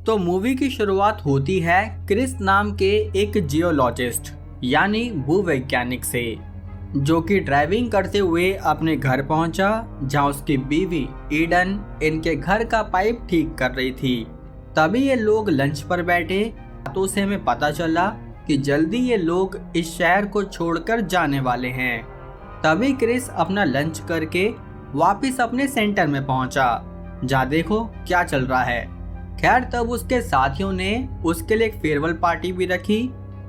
तो मूवी की शुरुआत होती है क्रिस नाम के एक जियोलॉजिस्ट यानी भूवैज्ञानिक से, जो कि ड्राइविंग करते हुए अपने घर पहुंचा, जहां उसकी बीवी ईडन इनके घर का पाइप ठीक कर रही थी। तभी ये लोग लंच पर बैठे तो उसे हमें पता चला कि जल्दी ये लोग इस शहर को छोड़कर जाने वाले हैं। तभी क्रिस अपना लंच करके वापस अपने सेंटर में पहुंचा, जहाँ देखो क्या चल रहा है। खैर तब उसके साथियों ने उसके लिए एक फेयरवेल पार्टी भी रखी,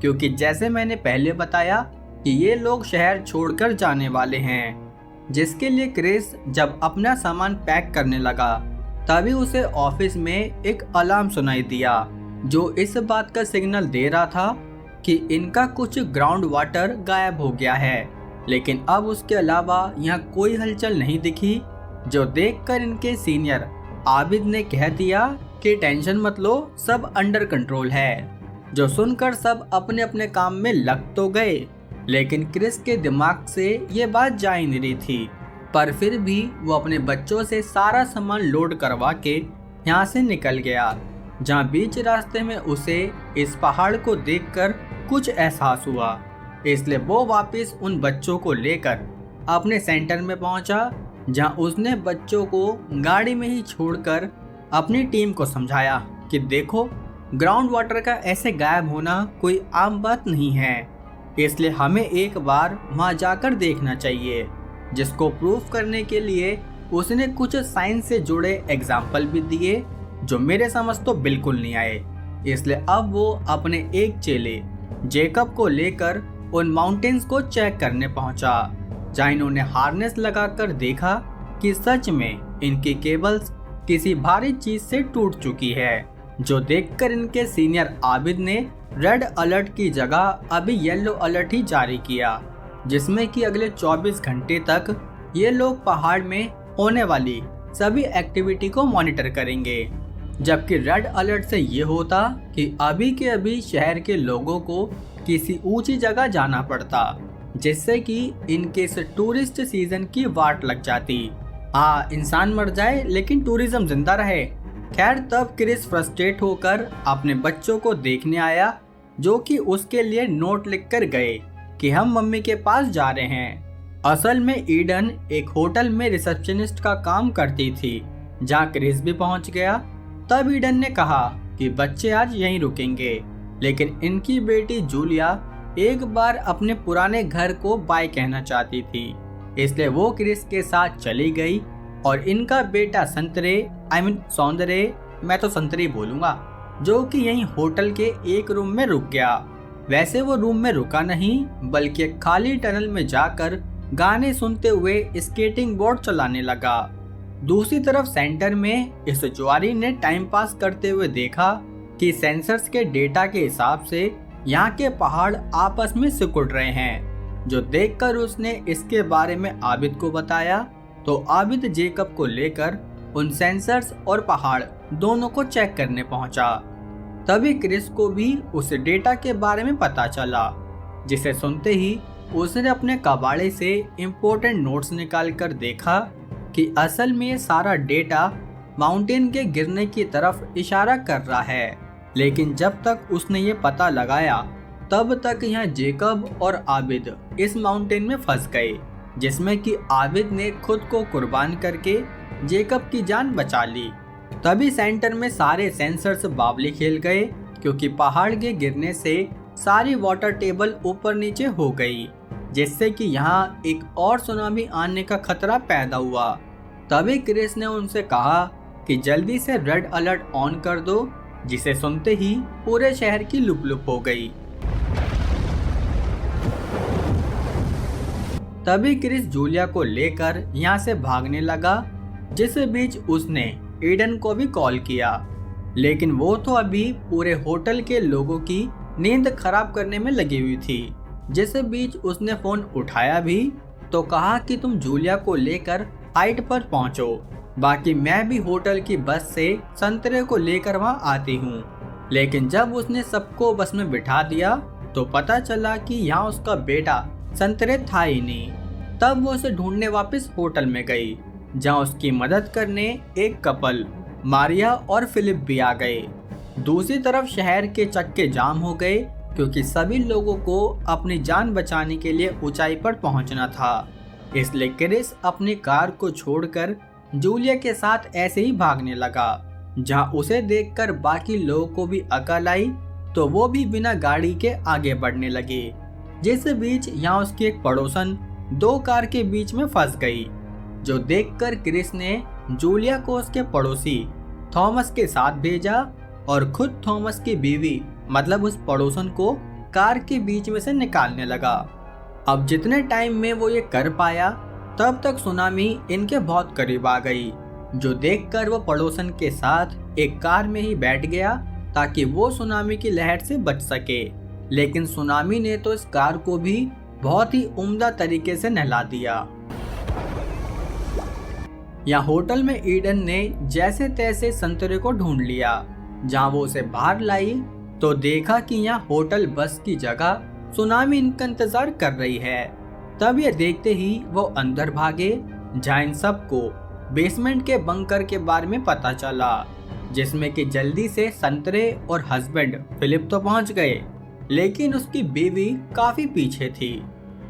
क्योंकि जैसे मैंने पहले बताया कि ये लोग शहर छोड़कर जाने वाले हैं। जिसके लिए क्रिस जब अपना सामान पैक करने लगा तभी उसे ऑफिस में एक अलार्म सुनाई दिया, जो इस बात का सिग्नल दे रहा था कि इनका कुछ ग्राउंड वाटर गायब हो गया है। लेकिन अब उसके अलावा यहाँ कोई हलचल नहीं दिखी, जो देखकर इनके सीनियर आबिद ने कह दिया कि टेंशन मत लो, सब अंडर कंट्रोल है। जो सुनकर सब अपने अपने काम में लग तो गए, लेकिन क्रिस के दिमाग से ये बात जा ही नहीं रही थी। पर फिर भी वो अपने बच्चों से सारा सामान लोड करवा के यहाँ से निकल गया, जहाँ बीच रास्ते में उसे इस पहाड़ को देखकर कुछ एहसास हुआ। इसलिए वो वापस उन बच्चों को लेकर अपने सेंटर में पहुंचा, जहां उसने बच्चों को गाड़ी में ही छोड़कर अपनी टीम को समझाया कि देखो, ग्राउंड वाटर का ऐसे गायब होना कोई आम बात नहीं है, इसलिए हमें एक बार वहां जाकर देखना चाहिए। जिसको प्रूफ करने के लिए उसने कुछ साइंस से जुड़े एग्जाम्पल भी दिए, जो मेरे समझ तो बिल्कुल नहीं आए। इसलिए अब वो अपने एक चेले जेकब को लेकर उन माउंटेन्स को चेक करने पहुंचा, जहाँ इन्होंने हार्नेस लगाकर देखा कि सच में इनकी केबल्स किसी भारी चीज से टूट चुकी है, जो देखकर इनके सीनियर आबिद ने रेड अलर्ट की जगह अभी येलो अलर्ट ही जारी किया, जिसमें कि अगले 24 घंटे तक ये लोग पहाड़ में होने वाली सभी एक्टिविटी को मॉनिटर करेंगे। जबकि रेड अलर्ट से ये होता कि अभी के अभी शहर के लोगों को किसी ऊंची जगह जाना पड़ता, जिससे कि इनके इस टूरिस्ट सीजन की वाट लग जाती। हाँ, इंसान मर जाए लेकिन टूरिज्म जिंदा रहे। खैर तब क्रिस फ्रस्ट्रेट होकर अपने बच्चों को देखने आया, जो कि उसके लिए नोट लिखकर गए कि हम मम्मी के पास जा रहे हैं। असल में ईडन एक होटल में रिसेप्शनिस्ट का काम करती थी, जहाँ क्रिस भी पहुंच गया। तब ईडन ने कहा कि बच्चे आज यहीं रुकेंगे, लेकिन इनकी बेटी जूलिया एक बार अपने पुराने घर को बाय कहना चाहती थी, इसलिए वो क्रिस के साथ चली गई और इनका बेटा सौंदर्य, मैं तो संतरे बोलूंगा, जो कि यहीं होटल के एक रूम में रुक गया। वैसे वो रूम में रुका नहीं, बल्कि एक खाली टनल में जाकर गाने सुनते हुए स्केटिंग बोर्ड चलाने लगा। दूसरी तरफ सेंटर में इस जुआरी ने टाइम पास करते हुए देखा कि सेंसर्स के डेटा के हिसाब से यहाँ के पहाड़ आपस में सिकुड़ रहे हैं, जो देखकर उसने इसके बारे में आबिद को बताया। तो आबिद जेकब को लेकर उन सेंसर्स और पहाड़ दोनों को चेक करने पहुंचा। तभी क्रिस को भी उस डेटा के बारे में पता चला, जिसे सुनते ही उसने अपने कबाड़े से इम्पोर्टेंट नोट्स निकाल कर देखा कि असल में ये सारा डेटा माउंटेन के गिरने की तरफ इशारा कर रहा है। लेकिन जब तक उसने ये पता लगाया तब तक यहाँ जेकब और आबिद इस माउंटेन में फंस गए, जिसमें कि आबिद ने खुद को कुर्बान करके जेकब की जान बचा ली। तभी सेंटर में सारे सेंसर्स बावली खेल गए, क्योंकि पहाड़ के गिरने से सारी वाटर टेबल ऊपर नीचे हो गई, जिससे कि यहाँ एक और सुनामी आने का खतरा पैदा हुआ। तभी क्रिस ने उनसे कहा कि जल्दी से रेड अलर्ट ऑन कर दो, जिसे सुनते ही पूरे शहर की लुप हो गई। तभी क्रिस जूलिया को लेकर यहाँ से भागने लगा, जिस बीच उसने ईडन को भी कॉल किया, लेकिन वो तो अभी पूरे होटल के लोगों की नींद खराब करने में लगी हुई थी। जिस बीच उसने फोन उठाया भी तो कहा कि तुम जूलिया को लेकर हाइट पर पहुंचो, बाकी मैं भी होटल की बस से संतरे को लेकर वहां आती हूँ। लेकिन जब उसने सबको बस में बिठा दिया तो पता चला कि यहाँ उसका बेटा संतरे था ही नहीं। तब वो उसे ढूंढने वापस होटल में गई, जहाँ उसकी मदद करने एक कपल मारिया और फिलिप भी आ गए। दूसरी तरफ शहर के चक्के जाम हो गए क्योंकि सभी लोगों को अपनी जान बचाने के लिए ऊंचाई पर पहुंचना था। इसलिए क्रिस अपनी कार को छोड़कर जूलिया के साथ ऐसे ही भागने लगा। जहां उसे देखकर बाकी लोगों को भी अकल आई तो वो भी बिना गाड़ी के आगे बढ़ने लगे। जिस बीच यहाँ उसकी एक पड़ोसन दो कार के बीच में फंस गई, जो देखकर क्रिस ने जूलिया को उसके पड़ोसी थॉमस के साथ भेजा और खुद थॉमस की बीवी मतलब उस पड़ोसन को कार के बीच में से निकालने लगा। अब जितने टाइम में वो ये कर पाया तब तक सुनामी इनके बहुत करीब आ गई, जो देखकर वो पड़ोसन के साथ एक कार में ही बैठ गया ताकि वो सुनामी की लहर से बच सके। लेकिन सुनामी ने तो इस कार को भी बहुत ही उम्दा तरीके से नहला दिया। यहाँ होटल में ईडन ने जैसे तैसे संतरे को ढूंढ लिया। जहाँ वो उसे बाहर लाई तो देखा कि यहाँ होटल बस की जगह सुनामी इनका इंतजार कर रही है। तब ये देखते ही वो अंदर भागे, जहाँ इन सबको बेसमेंट के बंकर के बारे में पता चला, जिसमें कि जल्दी से संतरे और हस्बैंड फिलिप तो पहुंच गए, लेकिन उसकी बीवी काफी पीछे थी।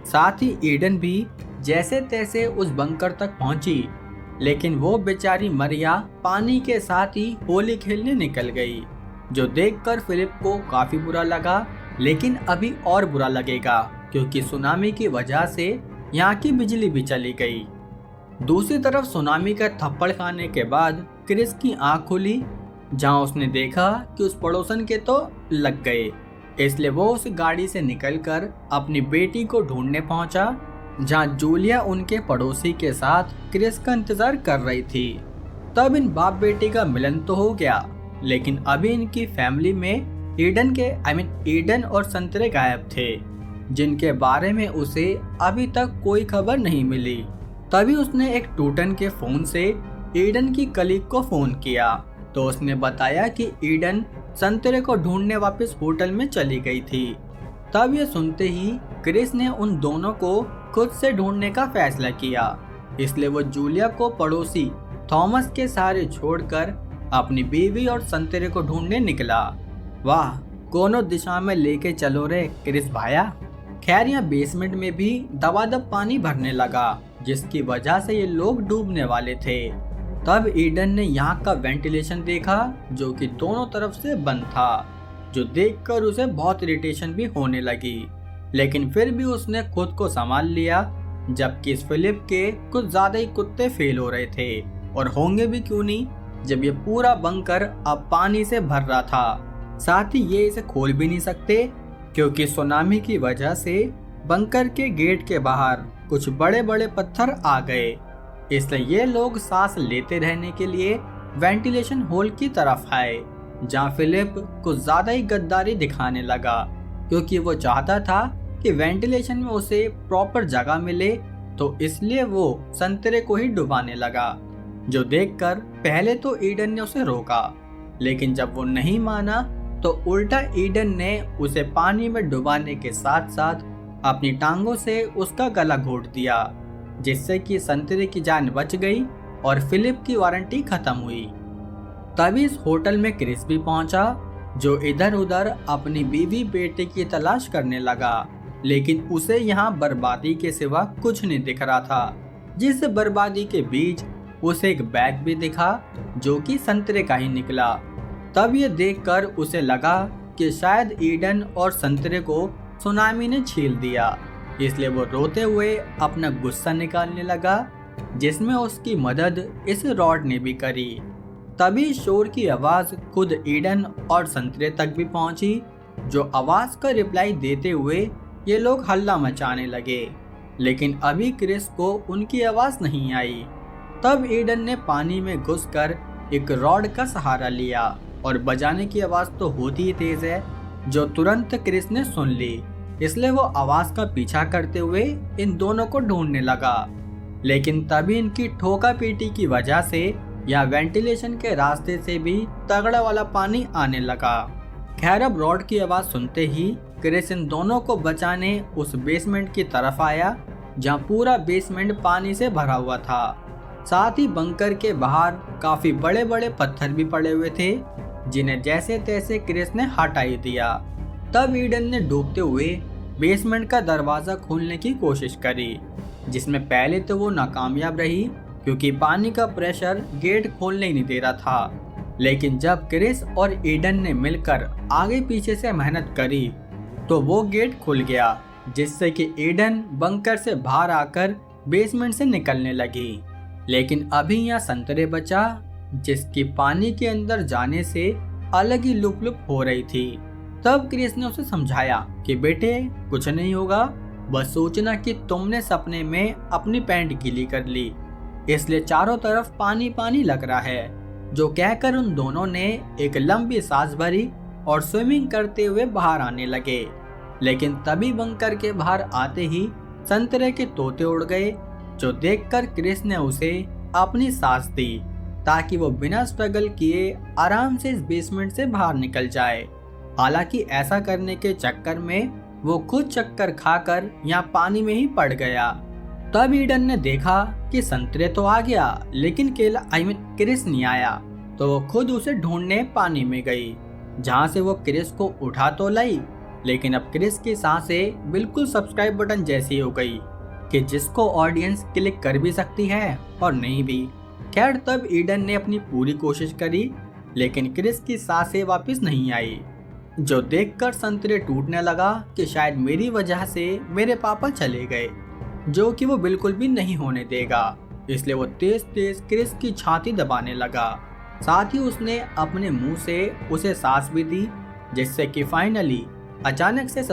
साथ ही ईडन भी जैसे तैसे उस बंकर तक पहुंची, लेकिन वो बेचारी मरिया पानी के साथ ही होली खेलने निकल गई, जो देखकर फिलिप को काफी बुरा लगा। लेकिन अभी और बुरा लगेगा क्योंकि सुनामी की वजह से यहाँ की बिजली भी चली गई। दूसरी तरफ सुनामी का थप्पड़ खाने के बाद क्रिस की आंख खुली, जहाँ उसने देखा कि उस पड़ोसन के तो लग गए। इसलिए वो उस गाड़ी से निकलकर अपनी बेटी को ढूंढने पहुंचा, जहाँ जूलिया उनके पड़ोसी के साथ क्रिस का इंतजार कर रही थी। तब इन बाप बेटी का मिलन तो हो गया, लेकिन अभी इनकी फैमिली में ईडन और संतरे गायब थे, जिनके बारे में उसे अभी तक कोई खबर नहीं मिली। तभी उसने एक टूटन के फोन से ईडन की कलीग को फोन किया तो उसने बताया कि ईडन संतरे को ढूंढने वापस होटल में चली गई थी। तब ये सुनते ही क्रिस ने उन दोनों को खुद से ढूंढने का फैसला किया। इसलिए वो जूलिया को पड़ोसी थॉमस के सहारे छोड़कर अपनी बीवी और संतरे को ढूंढने निकला। वाह, कोनो दिशा में लेके चलो रे क्रिस भाया। खैर यहाँ बेसमेंट में भी दबादब पानी भरने लगा, जिसकी वजह से ये लोग डूबने वाले थे। तब ईडन ने यहाँ का वेंटिलेशन देखा, जो कि दोनों तरफ से बंद था, जो देखकर उसे बहुत इरिटेशन भी होने लगी। लेकिन फिर भी उसने खुद को संभाल लिया, जबकि इस फिलिप के कुछ ज्यादा ही कुत्ते फेल हो रहे थे, और होंगे भी क्यों नहीं जब ये पूरा बंकर अब पानी से भर रहा था। साथ ही ये इसे खोल भी नहीं सकते क्योंकि सुनामी की वजह से बंकर के गेट के बाहर कुछ बड़े बड़े पत्थर आ गए। इसलिए ये लोग सांस लेते रहने के लिए वेंटिलेशन होल की तरफ आए, जहाँ फिलिप कुछ ज्यादा ही गद्दारी दिखाने लगा, क्योंकि वो चाहता था कि वेंटिलेशन में उसे प्रॉपर जगह मिले, तो इसलिए वो संतरे को ही डुबाने लगा। जो देखकर पहले तो ईडन ने उसे रोका, लेकिन जब वो नहीं माना तो उल्टा ईडन ने उसे पानी में डुबाने के साथ साथ अपनी टांगों से उसका गला घोट दिया, जिससे कि संतरे की जान बच गई और फिलिप की वारंटी खत्म हुई। तभी इस होटल में क्रिस भी पहुंचा, जो इधर उधर अपनी बीवी बेटे की तलाश करने लगा, लेकिन उसे यहाँ बर्बादी के सिवा कुछ नहीं दिख रहा था। जिस बर्बादी के बीच उसे एक बैग भी दिखा, जो कि संतरे का ही निकला। तब ये देखकर उसे लगा कि शायद ईडन और संतरे को सुनामी ने छील दिया, इसलिए वो रोते हुए अपना गुस्सा निकालने लगा, जिसमें उसकी मदद इस रॉड ने भी करी। तभी शोर की आवाज खुद ईडन और संतरे तक भी पहुंची, जो आवाज का रिप्लाई देते हुए ये लोग हल्ला मचाने लगे, लेकिन अभी क्रिस को उनकी आवाज नहीं आई। तब ईडन ने पानी में घुसकर एक रॉड का सहारा लिया, और बजाने की आवाज तो होती ही तेज है, जो तुरंत क्रिस ने सुन ली। इसलिए वो आवाज का पीछा करते हुए इन दोनों को ढूंढने लगा, लेकिन तभी इनकी ठोका पीटी की वजह से या वेंटिलेशन के रास्ते से भी तगड़ा वाला पानी आने लगा। खैर अब रॉड की आवाज सुनते ही क्रिस इन दोनों को बचाने उस बेसमेंट की तरफ आया, जहाँ पूरा बेसमेंट पानी से भरा हुआ था। साथ ही बंकर के बाहर काफी बड़े बड़े पत्थर भी पड़े हुए थे, जिन्हें जैसे तैसे क्रिस ने हटा ही दिया। तब ईडन ने डूबते हुए बेसमेंट का दरवाजा खोलने की कोशिश करी, जिसमें पहले तो वो नाकामयाब रही क्योंकि पानी का प्रेशर गेट खोलने ही नहीं दे रहा था। लेकिन जब क्रिस और ईडन ने मिलकर आगे पीछे से मेहनत करी तो वो गेट खुल गया, जिससे कि ईडन बंकर से बाहर आकर बेसमेंट से निकलने लगी। लेकिन अभी यहाँ संतरे बचा, जिसकी पानी के अंदर जाने से अलग ही लुप लुप हो रही थी। तब क्रिस ने उसे समझाया कि बेटे कुछ नहीं होगा, बस सोचना कि तुमने सपने में अपनी पैंट गीली कर ली, इसलिए चारों तरफ पानी पानी लग रहा है। जो कहकर उन दोनों ने एक लंबी सांस भरी और स्विमिंग करते हुए बाहर आने लगे। लेकिन तभी बंकर के बाहर आते ही संतरे के तोते उड़ गए, जो देखकर क्रिस ने उसे अपनी सांस दी ताकि वो बिना स्ट्रगल किए आराम से इस बेसमेंट से बाहर निकल जाए। हालांकि ऐसा करने के चक्कर में वो खुद चक्कर खाकर यहाँ पानी में ही पड़ गया। तब ईडन ने देखा कि संतरे तो आ गया लेकिन क्रिस नहीं आया, तो वो खुद उसे ढूंढने पानी में गई, जहाँ से वो क्रिस को उठा तो लाई, लेकिन अब क्रिस की सांसें बिल्कुल सब्सक्राइब बटन जैसी हो गई कि जिसको ऑडियंस क्लिक कर भी सकती है और नहीं भी। खैर तब ईडन ने अपनी पूरी कोशिश करी, लेकिन क्रिस की सांसें वापस नहीं आई, जो देखकर संतरे टूटने लगा कि शायद मेरी वजह से मेरे पापा चले गए, जो कि वो बिल्कुल भी नहीं होने देगा। इसलिए वो तेज तेज क्रिस की छाती दबाने लगा। साथ ही उसने अपने मुंह से उसे सांस भी दी, जिससे कि फाइनली अचानक से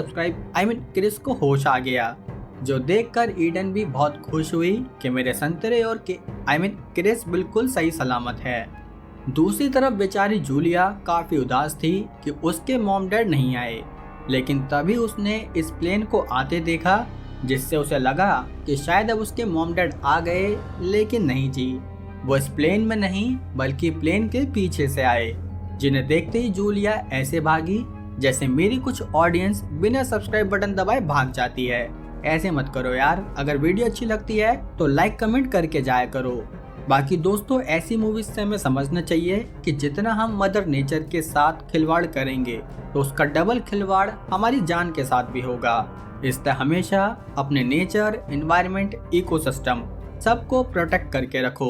क्रिस को होश आ गया, जो देखकर ईडन भी बहुत खुश हुई कि मेरे संतरे और क्रिस बिल्कुल सही सलामत है। दूसरी तरफ बेचारी जूलिया काफी उदास थी कि उसके मॉम डैड नहीं आए, लेकिन तभी उसने इस प्लेन को आते देखा, जिससे उसे लगा कि शायद अब उसके मॉम डैड आ गए, लेकिन नहीं जी, वो इस प्लेन में नहीं बल्कि प्लेन के पीछे से आए, जिन्हें देखते ही जूलिया ऐसे भागी जैसे मेरी कुछ ऑडियंस बिना सब्सक्राइब बटन दबाए भाग जाती है। ऐसे मत करो यार, अगर वीडियो अच्छी लगती है तो लाइक कमेंट करके जाया करो। बाकी दोस्तों ऐसी मूवीज से हमें समझना चाहिए कि जितना हम मदर नेचर के साथ खिलवाड़ करेंगे तो उसका डबल खिलवाड़ हमारी जान के साथ भी होगा। इसलिए हमेशा अपने नेचर, एनवायरनमेंट, इकोसिस्टम सबको प्रोटेक्ट करके रखो।